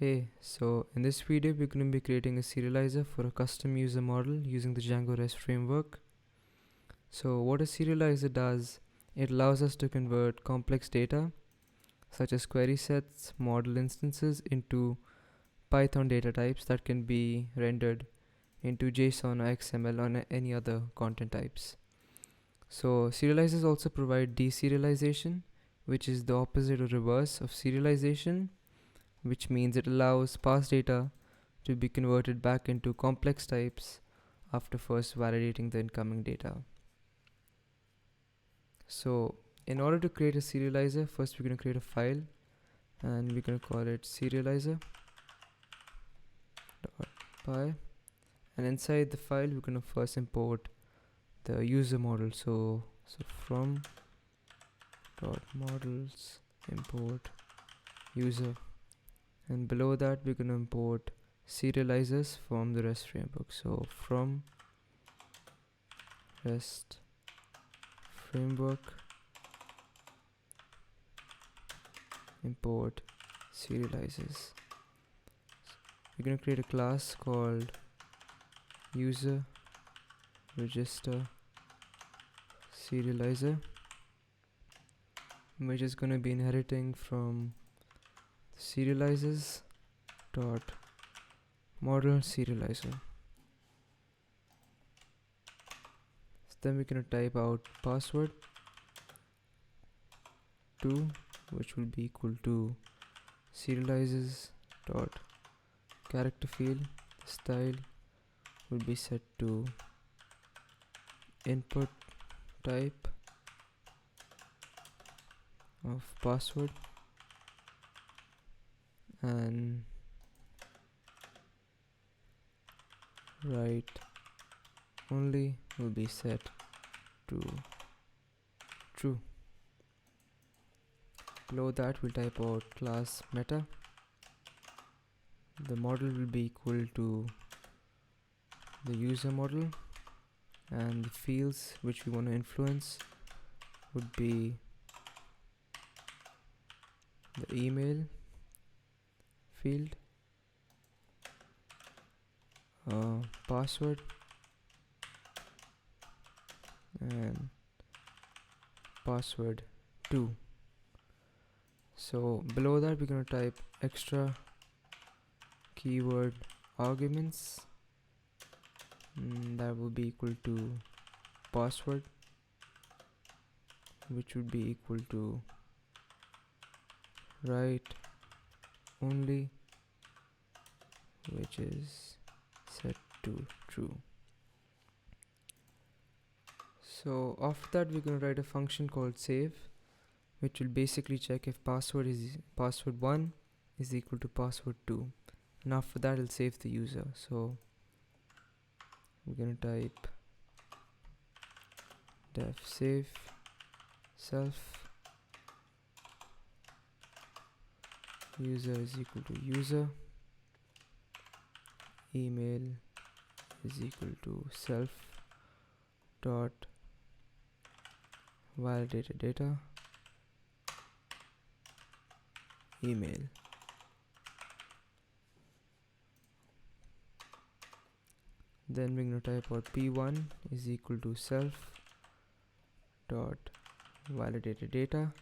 Hey, so in this video we're going to be creating a serializer for a custom user model using the Django REST framework. So what a serializer does, it allows us to convert complex data such as query sets, model instances into Python data types that can be rendered into JSON or XML or any other content types. So serializers also provide deserialization, which is the opposite or reverse of serialization, which means it allows sparse data to be converted back into complex types after first validating the incoming data. So in order to create a serializer, first we're going to create a file and we're going to call it serializer.py, and inside the file we're going to first import the user model. So from .models import user, and below that we're going to import serializers from the REST framework. So from REST framework import serializers. We're going to create a class called user register serializer, which is going to be inheriting from serializers dot model serializer. So then we're going to type out password 2, which will be equal to serializers dot character field. Style will be set to input type of password, and write only will be set to true. Below that we'll type out class meta. The model will be equal to the user model, and the fields which we want to influence would be the email field, password, and password 2. So below that we're going to type extra keyword arguments, that will be equal to password, which would be equal to write only, which is set to true. So after that we're going to write a function called save, which will basically check if password 1 is equal to password 2, and after that it'll save the user. So we're going to type def save self user is equal to user, email is equal to self dot validated data email. Then we're going to type out p1 is equal to self dot validated data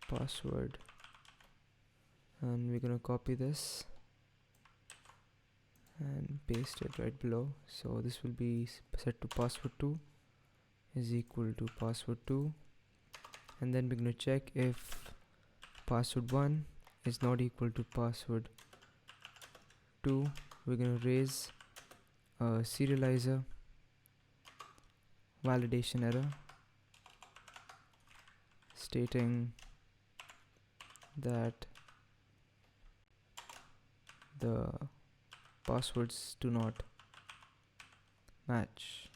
password, and we're going to copy this and paste it right below. So this will be set to password 2 is equal to password 2, and then we're going to check if password 1 is not equal to password 2. We're going to raise a serializer validation error stating that the passwords do not match.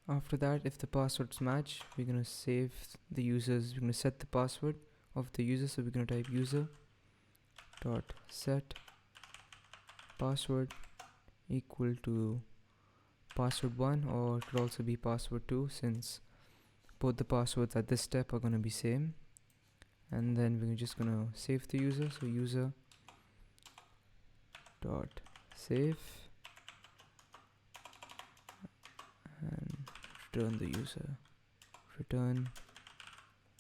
After that, if the passwords match, we're going to save the users, we're going to set the password of the user. So we're going to type user dot set password equal to password1, or it could also be password2, since both the passwords at this step are going to be same. And then we're just going to save the user. So user dot save and return the user, return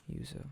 user.